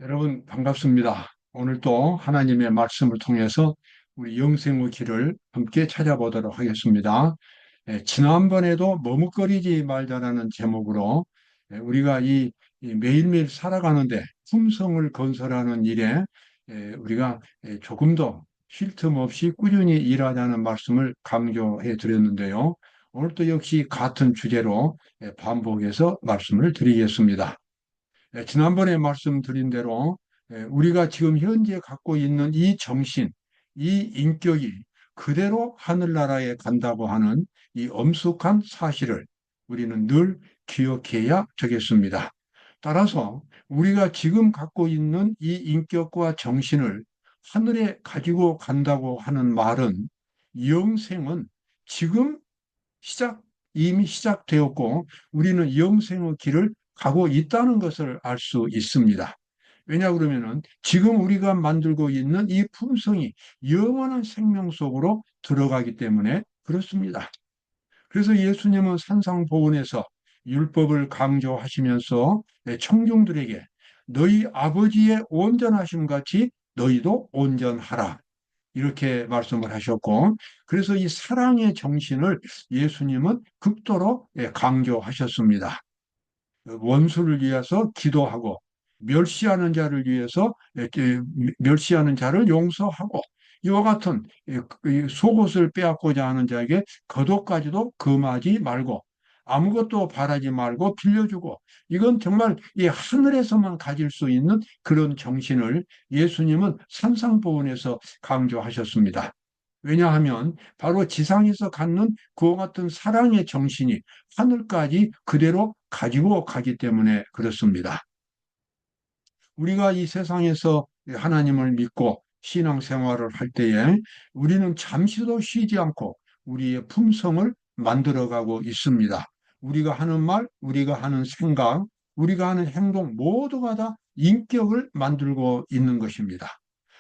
여러분 반갑습니다. 오늘 또 하나님의 말씀을 통해서 우리 영생의 길을 함께 찾아보도록 하겠습니다. 지난번에도 머뭇거리지 말자라는 제목으로 우리가 이 매일매일 살아가는데 품성을 건설하는 일에 우리가 조금 더 쉴 틈 없이 꾸준히 일하자는 말씀을 강조해 드렸는데요. 오늘도 역시 같은 주제로 반복해서 말씀을 드리겠습니다. 지난번에 말씀드린 대로 우리가 지금 현재 갖고 있는 이 정신, 이 인격이 그대로 하늘나라에 간다고 하는 이 엄숙한 사실을 우리는 늘 기억해야 되겠습니다. 따라서 우리가 지금 갖고 있는 이 인격과 정신을 하늘에 가지고 간다고 하는 말은 영생은 지금 이미 시작되었고 우리는 영생의 길을 가고 있다는 것을 알 수 있습니다. 왜냐 그러면은 지금 우리가 만들고 있는 이 품성이 영원한 생명 속으로 들어가기 때문에 그렇습니다. 그래서 예수님은 산상보훈에서 율법을 강조하시면서 청중들에게 너희 아버지의 온전하심 같이 너희도 온전하라. 이렇게 말씀을 하셨고, 그래서 이 사랑의 정신을 예수님은 극도로 강조하셨습니다. 원수를 위해서 기도하고, 멸시하는 자를 위해서 멸시하는 자를 용서하고, 이와 같은 속옷을 빼앗고자 하는 자에게 겉옷까지도 금하지 말고, 아무것도 바라지 말고 빌려주고, 이건 정말 이 하늘에서만 가질 수 있는 그런 정신을 예수님은 산상보훈에서 강조하셨습니다. 왜냐하면 바로 지상에서 갖는 그와 같은 사랑의 정신이 하늘까지 그대로 가지고 가기 때문에 그렇습니다. 우리가 이 세상에서 하나님을 믿고 신앙생활을 할 때에 우리는 잠시도 쉬지 않고 우리의 품성을 만들어가고 있습니다. 우리가 하는 말, 우리가 하는 생각, 우리가 하는 행동 모두가 다 인격을 만들고 있는 것입니다.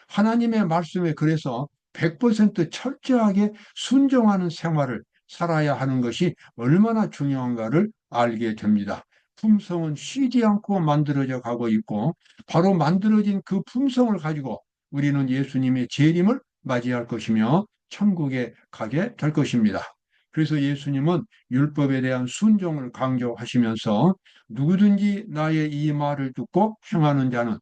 하나님의 말씀에 그래서 100% 철저하게 순종하는 생활을 살아야 하는 것이 얼마나 중요한가를 알게 됩니다. 품성은 쉬지 않고 만들어져 가고 있고 바로 만들어진 그 품성을 가지고 우리는 예수님의 재림을 맞이할 것이며 천국에 가게 될 것입니다. 그래서 예수님은 율법에 대한 순종을 강조하시면서 누구든지 나의 이 말을 듣고 행하는 자는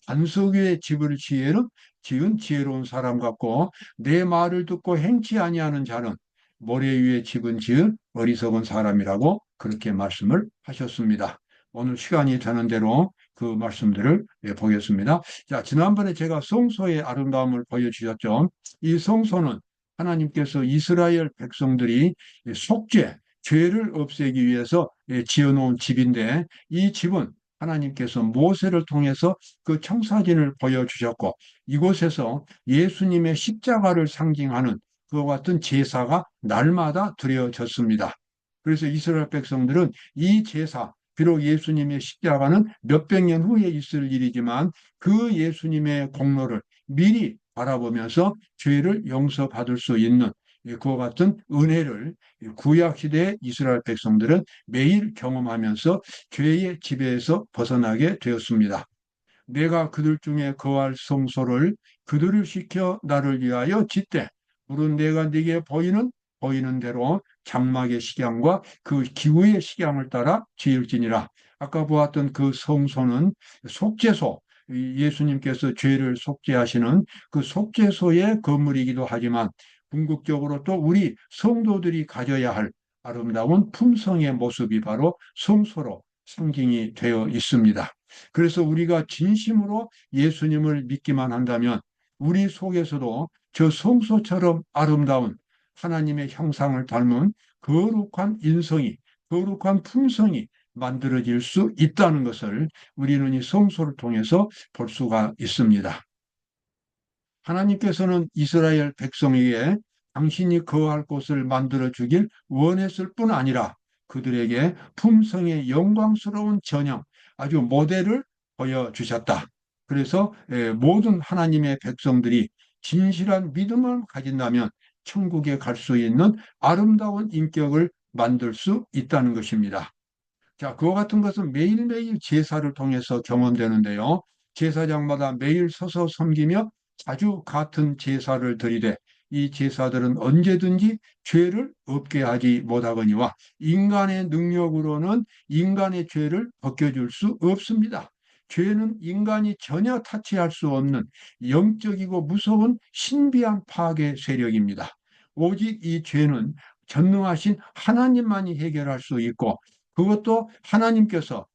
반석 위에 집을 지은 지혜로운 사람 같고 내 말을 듣고 행치 아니하는 자는 모래 위에 집은 지은 어리석은 사람이라고 그렇게 말씀을 하셨습니다. 오늘 시간이 되는 대로 그 말씀들을 보겠습니다. 자, 지난번에 제가 성소의 아름다움을 보여주셨죠. 이 성소는 하나님께서 이스라엘 백성들이 죄를 없애기 위해서 지어놓은 집인데 이 집은 하나님께서 모세를 통해서 그 청사진을 보여주셨고 이곳에서 예수님의 십자가를 상징하는 그와 같은 제사가 날마다 드려졌습니다. 그래서 이스라엘 백성들은 이 제사, 비록 예수님의 십자가는 몇백 년 후에 있을 일이지만 그 예수님의 공로를 미리 바라보면서 죄를 용서받을 수 있는 그와 같은 은혜를 구약 시대의 이스라엘 백성들은 매일 경험하면서 죄의 지배에서 벗어나게 되었습니다. 내가 그들 중에 거할 성소를 그들을 시켜 나를 위하여 짓되 물은 내가 네게 보이는 대로 장막의 식양과 그 기후의 식양을 따라 지을지니라. 아까 보았던 그 성소는 속죄소, 예수님께서 죄를 속죄하시는 그 속죄소의 건물이기도 하지만 궁극적으로 또 우리 성도들이 가져야 할 아름다운 품성의 모습이 바로 성소로 상징이 되어 있습니다. 그래서 우리가 진심으로 예수님을 믿기만 한다면 우리 속에서도 저 성소처럼 아름다운 하나님의 형상을 닮은 거룩한 인성이, 거룩한 품성이 만들어질 수 있다는 것을 우리는 이 성소를 통해서 볼 수가 있습니다. 하나님께서는 이스라엘 백성에게 당신이 거할 곳을 만들어 주길 원했을 뿐 아니라 그들에게 품성의 영광스러운 전형, 아주 모델을 보여주셨다. 그래서 모든 하나님의 백성들이 진실한 믿음을 가진다면 천국에 갈 수 있는 아름다운 인격을 만들 수 있다는 것입니다. 자, 그와 같은 것은 매일매일 제사를 통해서 경험되는데요. 제사장마다 매일 서서 섬기며 자주 같은 제사를 드리되 이 제사들은 언제든지 죄를 없게 하지 못하거니와 인간의 능력으로는 인간의 죄를 벗겨줄 수 없습니다. 죄는 인간이 전혀 타치할 수 없는 영적이고 무서운 신비한 파괴 세력입니다. 오직 이 죄는 전능하신 하나님만이 해결할 수 있고 그것도 하나님께서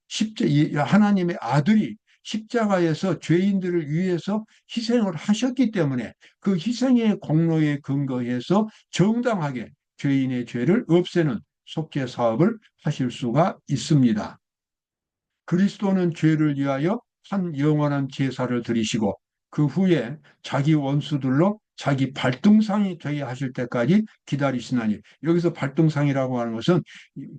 하나님의 아들이 십자가에서 죄인들을 위해서 희생을 하셨기 때문에 그 희생의 공로에 근거해서 정당하게 죄인의 죄를 없애는 속죄 사업을 하실 수가 있습니다. 그리스도는 죄를 위하여 한 영원한 제사를 드리시고 그 후에 자기 원수들로 자기 발등상이 되게 하실 때까지 기다리시나니 여기서 발등상이라고 하는 것은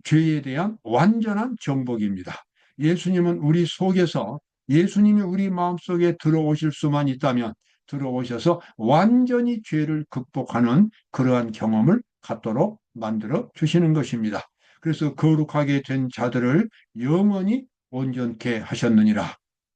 죄에 대한 완전한 정복입니다. 예수님은 우리 속에서 예수님이 우리 마음속에 들어오실 수만 있다면 들어오셔서 완전히 죄를 극복하는 그러한 경험을 갖도록 만들어 주시는 것입니다. 그래서 거룩하게 된 자들을 영원히 온전케 하셨느니라.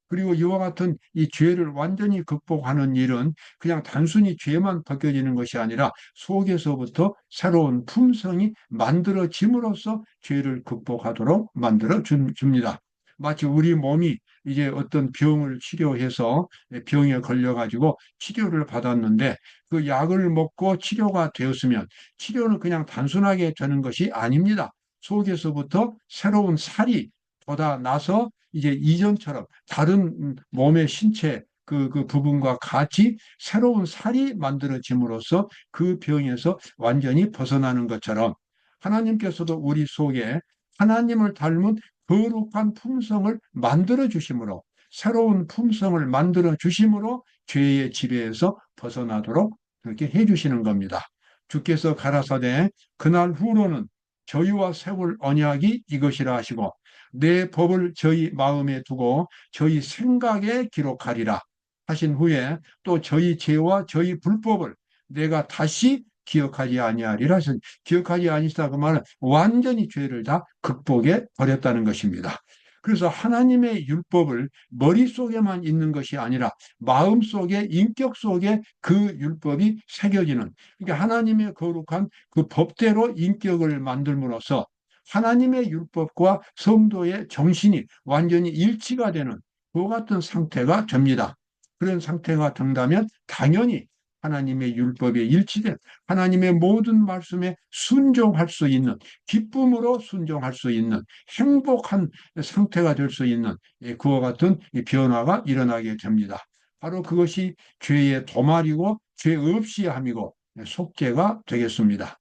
그리고 이와 같은 이 죄를 완전히 극복하는 일은 그냥 단순히 죄만 벗겨지는 것이 아니라 속에서부터 새로운 품성이 만들어짐으로써 죄를 극복하도록 만들어 줍니다. 마치 우리 몸이 이제 어떤 병을 치료해서 병에 걸려가지고 치료를 받았는데 그 약을 먹고 치료가 되었으면 치료는 그냥 단순하게 되는 것이 아닙니다. 속에서부터 새로운 살이 보다 나서 이제 이전처럼 다른 몸의 신체 그 부분과 같이 새로운 살이 만들어짐으로써 그 병에서 완전히 벗어나는 것처럼 하나님께서도 우리 속에 하나님을 닮은 거룩한 품성을 만들어 주심으로 새로운 품성을 만들어 주심으로 죄의 지배에서 벗어나도록 그렇게 해 주시는 겁니다. 주께서 가라사대 그날 후로는 저희와 세울 언약이 이것이라 하시고 내 법을 저희 마음에 두고 저희 생각에 기록하리라 하신 후에 또 저희 죄와 저희 불법을 내가 다시 기억하지 아니하리라. 기억하지 아니시다 그 말은 완전히 죄를 다 극복해 버렸다는 것입니다. 그래서 하나님의 율법을 머릿속에만 있는 것이 아니라 마음속에 인격 속에 그 율법이 새겨지는 그러니까 하나님의 거룩한 그 법대로 인격을 만들므로써 하나님의 율법과 성도의 정신이 완전히 일치가 되는 그 같은 상태가 됩니다. 그런 상태가 된다면 당연히 하나님의 율법에 일치된 하나님의 모든 말씀에 순종할 수 있는 기쁨으로 순종할 수 있는 행복한 상태가 될 수 있는 그와 같은 변화가 일어나게 됩니다. 바로 그것이 죄의 도말이고 죄 없이 함이고 속죄가 되겠습니다.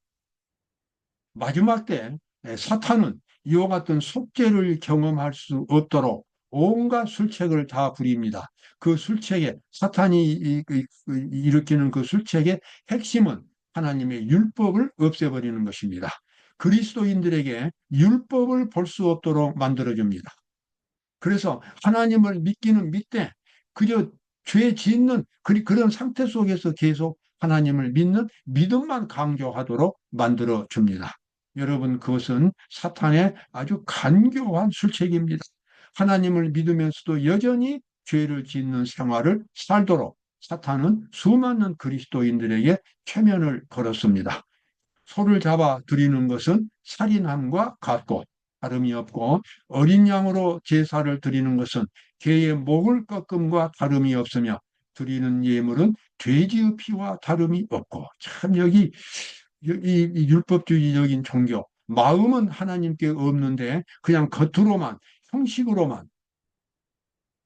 마지막 때 사탄은 이와 같은 속죄를 경험할 수 없도록 온갖 술책을 다 부립니다. 그 술책에 사탄이 일으키는 그 술책의 핵심은 하나님의 율법을 없애버리는 것입니다. 그리스도인들에게 율법을 볼 수 없도록 만들어줍니다. 그래서 하나님을 믿기는 믿되 그저 죄 짓는 그런 상태 속에서 계속 하나님을 믿는 믿음만 강조하도록 만들어 줍니다. 여러분, 그것은 사탄의 아주 간교한 술책입니다. 하나님을 믿으면서도 여전히 죄를 짓는 생활을 살도록 사탄은 수많은 그리스도인들에게 최면을 걸었습니다. 소를 잡아 드리는 것은 살인함과 같고 다름이 없고 어린 양으로 제사를 드리는 것은 개의 목을 꺾음과 다름이 없으며 드리는 예물은 돼지의 피와 다름이 없고 참 여기 이 율법주의적인 종교 마음은 하나님께 없는데 그냥 겉으로만 형식으로만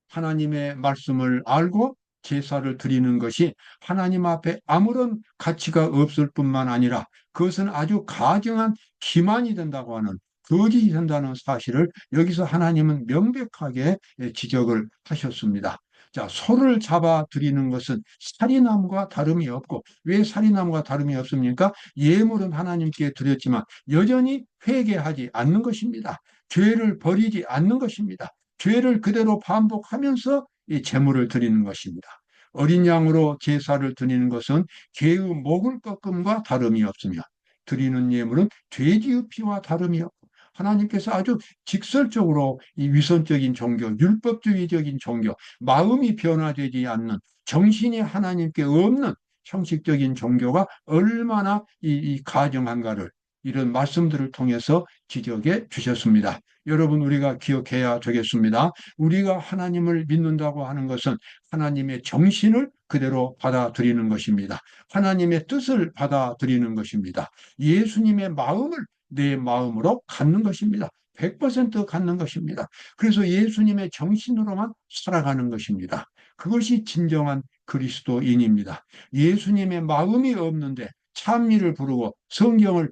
하나님의 말씀을 알고 제사를 드리는 것이 하나님 앞에 아무런 가치가 없을 뿐만 아니라 그것은 아주 가증한 기만이 된다고 하는 거짓이 된다는 사실을 여기서 하나님은 명백하게 지적을 하셨습니다. 자, 소를 잡아 드리는 것은 살인함과 다름이 없고 왜 살인함과 다름이 없습니까? 예물은 하나님께 드렸지만 여전히 회개하지 않는 것입니다. 죄를 버리지 않는 것입니다. 죄를 그대로 반복하면서 이 제물을 드리는 것입니다. 어린 양으로 제사를 드리는 것은 개의 목을 꺾음과 다름이 없으며 드리는 예물은 돼지의 피와 다름이 없고 하나님께서 아주 직설적으로 이 위선적인 종교, 율법주의적인 종교, 마음이 변화되지 않는, 정신이 하나님께 없는 형식적인 종교가 얼마나 이 가정한가를 이런 말씀들을 통해서 지적해 주셨습니다. 여러분, 우리가 기억해야 되겠습니다. 우리가 하나님을 믿는다고 하는 것은 하나님의 정신을 그대로 받아들이는 것입니다. 하나님의 뜻을 받아들이는 것입니다. 예수님의 마음을 내 마음으로 갖는 것입니다. 100% 갖는 것입니다. 그래서 예수님의 정신으로만 살아가는 것입니다. 그것이 진정한 그리스도인입니다. 예수님의 마음이 없는데 찬미를 부르고 성경을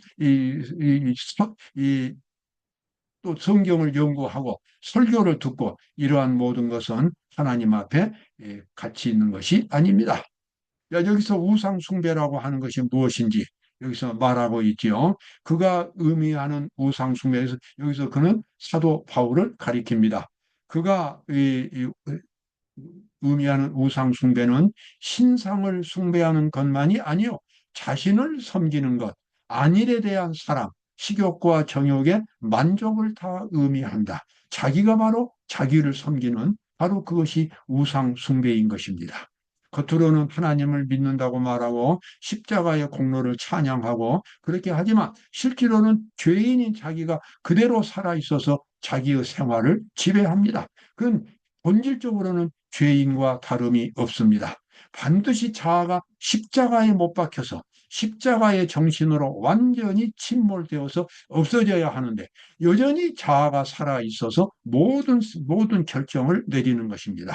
또 성경을 연구하고 설교를 듣고 이러한 모든 것은 하나님 앞에 가치 있는 것이 아닙니다. 여기서 우상 숭배라고 하는 것이 무엇인지 여기서 말하고 있지요. 그가 의미하는 우상 숭배에서 여기서 그는 사도 바울을 가리킵니다. 그가 의미하는 우상 숭배는 신상을 숭배하는 것만이 아니요 자신을 섬기는 것, 안일에 대한 사랑, 식욕과 정욕의 만족을 다 의미한다. 자기가 바로 자기를 섬기는 바로 그것이 우상 숭배인 것입니다. 겉으로는 하나님을 믿는다고 말하고 십자가의 공로를 찬양하고 그렇게 하지만 실제로는 죄인인 자기가 그대로 살아 있어서 자기의 생활을 지배합니다. 그건 본질적으로는 죄인과 다름이 없습니다. 반드시 자아가 십자가에 못 박혀서 십자가의 정신으로 완전히 침몰되어서 없어져야 하는데 여전히 자아가 살아 있어서 모든 결정을 내리는 것입니다.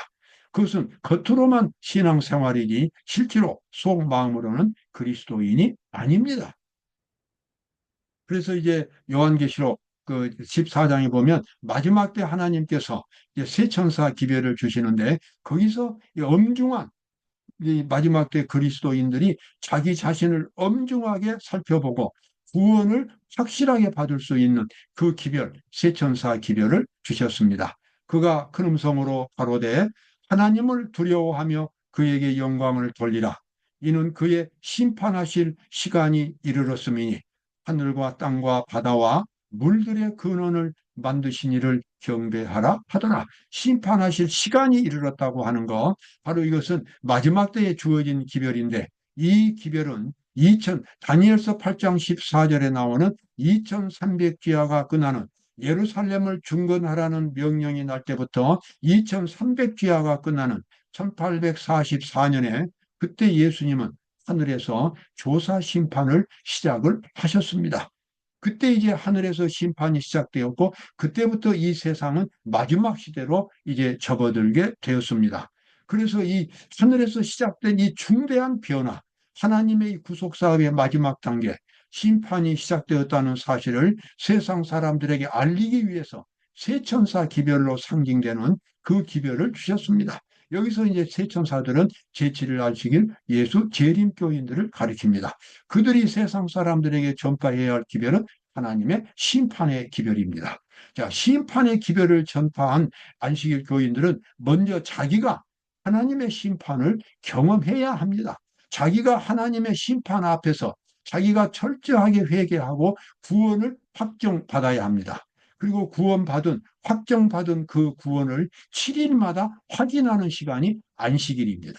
그것은 겉으로만 신앙생활이지 실제로 속마음으로는 그리스도인이 아닙니다. 그래서 이제 요한계시록 그 14장에 보면 마지막 때 하나님께서 이제 새 천사 기별을 주시는데 거기서 이 엄중한 이 마지막 때 그리스도인들이 자기 자신을 엄중하게 살펴보고 구원을 확실하게 받을 수 있는 그 기별, 새 천사 기별을 주셨습니다. 그가 큰 음성으로 가로되 하나님을 두려워하며 그에게 영광을 돌리라. 이는 그의 심판하실 시간이 이르렀음이니 하늘과 땅과 바다와 물들의 근원을 만드신 이를 경배하라 하더라. 심판하실 시간이 이르렀다고 하는 것, 바로 이것은 마지막 때에 주어진 기별인데 이 기별은 다니엘서 8장 14절에 나오는 2300귀하가 끝나는 예루살렘을 중건하라는 명령이 날 때부터 2300귀하가 끝나는 1844년에 그때 예수님은 하늘에서 조사 심판을 시작을 하셨습니다. 그때 이제 하늘에서 심판이 시작되었고 그때부터 이 세상은 마지막 시대로 이제 접어들게 되었습니다. 그래서 이 하늘에서 시작된 이 중대한 변화, 하나님의 이 구속 사업의 마지막 단계, 심판이 시작되었다는 사실을 세상 사람들에게 알리기 위해서 세천사 기별로 상징되는 그 기별을 주셨습니다. 여기서 이제 세천사들은 재치를 알시길 예수 재림교인들을 가리킵니다. 그들이 세상 사람들에게 전파해야 할 기별은 하나님의 심판의 기별입니다. 자, 심판의 기별을 전파한 안식일 교인들은 먼저 자기가 하나님의 심판을 경험해야 합니다. 자기가 하나님의 심판 앞에서 자기가 철저하게 회개하고 구원을 확정받아야 합니다. 그리고 확정받은 그 구원을 7일마다 확인하는 시간이 안식일입니다.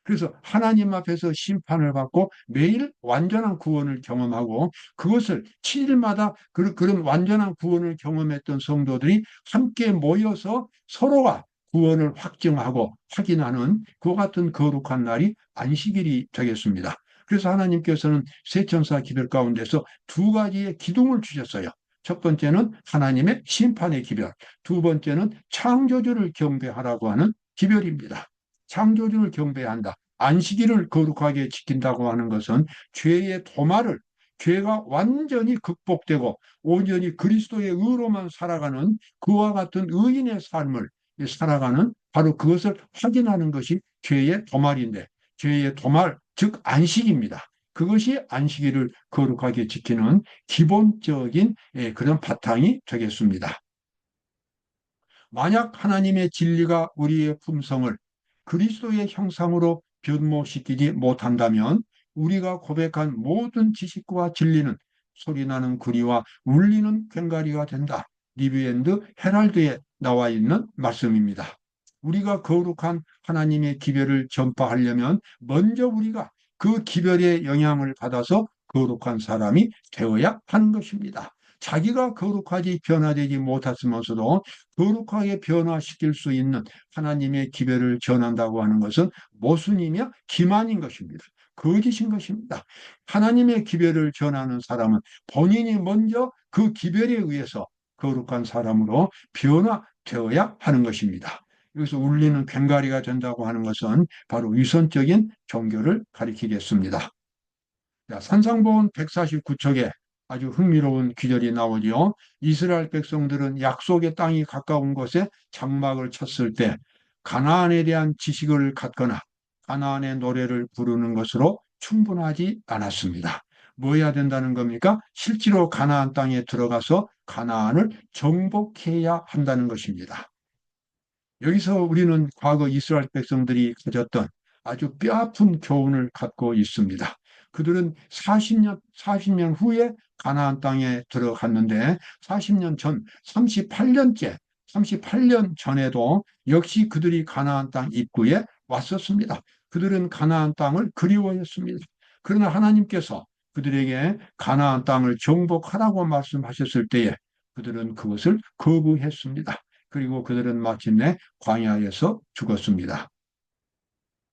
그래서 하나님 앞에서 심판을 받고 매일 완전한 구원을 경험하고 그것을 7일마다 그런 완전한 구원을 경험했던 성도들이 함께 모여서 서로가 구원을 확증하고 확인하는 그와 같은 거룩한 날이 안식일이 되겠습니다. 그래서 하나님께서는 세천사 기별 가운데서 두 가지의 기둥을 주셨어요. 첫 번째는 하나님의 심판의 기별, 두 번째는 창조주를 경배하라고 하는 기별입니다. 창조주를 경배한다. 안식일을 거룩하게 지킨다고 하는 것은 죄가 완전히 극복되고 온전히 그리스도의 의로만 살아가는 그와 같은 의인의 삶을 살아가는 바로 그것을 확인하는 것이 죄의 도말인데 죄의 도말, 즉 안식입니다. 그것이 안식일을 거룩하게 지키는 기본적인 그런 바탕이 되겠습니다. 만약 하나님의 진리가 우리의 품성을 그리스도의 형상으로 변모시키지 못한다면 우리가 고백한 모든 지식과 진리는 소리나는 구리와 울리는 괭가리가 된다. 리브앤드 헤랄드에 나와 있는 말씀입니다. 우리가 거룩한 하나님의 기별을 전파하려면 먼저 우리가 그 기별의 영향을 받아서 거룩한 사람이 되어야 하는 것입니다. 자기가 거룩하지 변화되지 못했으면서도 거룩하게 변화시킬 수 있는 하나님의 기별을 전한다고 하는 것은 모순이며 기만인 것입니다. 거짓인 것입니다. 하나님의 기별을 전하는 사람은 본인이 먼저 그 기별에 의해서 거룩한 사람으로 변화되어야 하는 것입니다. 여기서 울리는 괭가리가 된다고 하는 것은 바로 위선적인 종교를 가리키겠습니다. 산상보훈 149척에 아주 흥미로운 기절이 나오지요. 이스라엘 백성들은 약속의 땅이 가까운 곳에 장막을 쳤을 때 가나안에 대한 지식을 갖거나 가나안의 노래를 부르는 것으로 충분하지 않았습니다. 뭐 해야 된다는 겁니까? 실제로 가나안 땅에 들어가서 가나안을 정복해야 한다는 것입니다. 여기서 우리는 과거 이스라엘 백성들이 가졌던 아주 뼈아픈 교훈을 갖고 있습니다. 그들은 40년 후에 가나안 땅에 들어갔는데 40년 전, 38년 전에도 역시 그들이 가나안 땅 입구에 왔었습니다. 그들은 가나안 땅을 그리워했습니다. 그러나 하나님께서 그들에게 가나안 땅을 정복하라고 말씀하셨을 때에 그들은 그것을 거부했습니다. 그리고 그들은 마침내 광야에서 죽었습니다.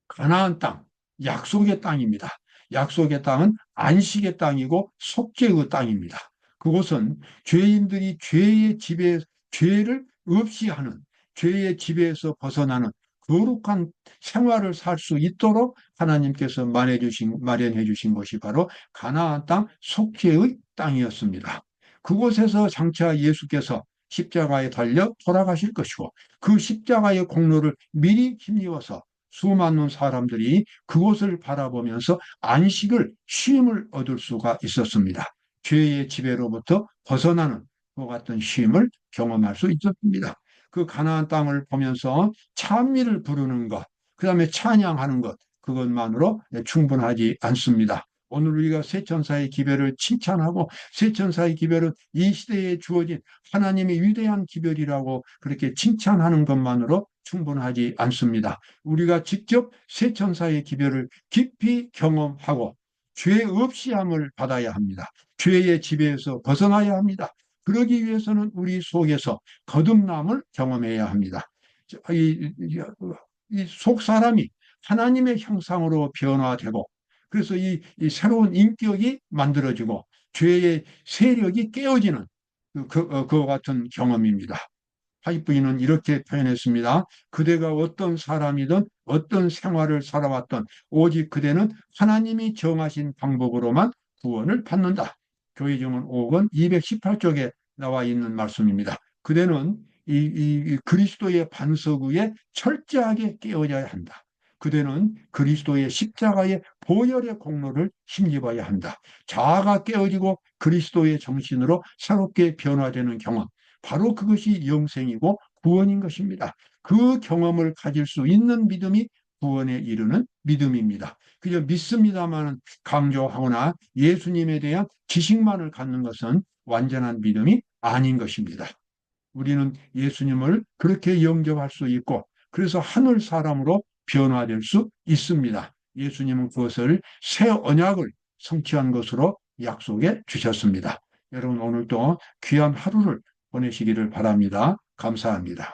가나안 땅, 약속의 땅입니다. 약속의 땅은 안식의 땅이고 속죄의 땅입니다. 그곳은 죄인들이 죄의 지배, 죄를 없이 하는 죄의 지배에서 벗어나는 거룩한 생활을 살 수 있도록 하나님께서 마련해 주신 것이 바로 가나안 땅 속죄의 땅이었습니다. 그곳에서 장차 예수께서 십자가에 달려 돌아가실 것이고 그 십자가의 공로를 미리 힘입어서 수많은 사람들이 그곳을 바라보면서 안식을, 쉼을 얻을 수가 있었습니다. 죄의 지배로부터 벗어나는 그 같은 쉼을 경험할 수 있었습니다. 그 가나안 땅을 보면서 찬미를 부르는 것, 그 다음에 찬양하는 것, 그것만으로 충분하지 않습니다. 오늘 우리가 쇠천사의 기별을 칭찬하고 쇠천사의 기별은 이 시대에 주어진 하나님의 위대한 기별이라고 그렇게 칭찬하는 것만으로 충분하지 않습니다. 우리가 직접 쇠천사의 기별을 깊이 경험하고 죄 없이 함을 받아야 합니다. 죄의 지배에서 벗어나야 합니다. 그러기 위해서는 우리 속에서 거듭남을 경험해야 합니다. 이속 사람이 하나님의 형상으로 변화되고 그래서 이 새로운 인격이 만들어지고 죄의 세력이 깨어지는 그와 같은 경험입니다. 하이브이는 이렇게 표현했습니다. 그대가 어떤 사람이든 어떤 생활을 살아왔던 오직 그대는 하나님이 정하신 방법으로만 구원을 받는다. 교회정원 5권 218쪽에 나와 있는 말씀입니다. 그대는 이 그리스도의 반석 위에 철저하게 깨어져야 한다. 그대는 그리스도의 십자가의 보혈의 공로를 힘입어야 한다. 자아가 깨어지고 그리스도의 정신으로 새롭게 변화되는 경험. 바로 그것이 영생이고 구원인 것입니다. 그 경험을 가질 수 있는 믿음이 구원에 이르는 믿음입니다. 그저 믿습니다만 강조하거나 예수님에 대한 지식만을 갖는 것은 완전한 믿음이 아닌 것입니다. 우리는 예수님을 그렇게 영접할 수 있고 그래서 하늘 사람으로 변화될 수 있습니다. 예수님은 그것을 새 언약을 성취한 것으로 약속해 주셨습니다. 여러분 오늘도 귀한 하루를 보내시기를 바랍니다. 감사합니다.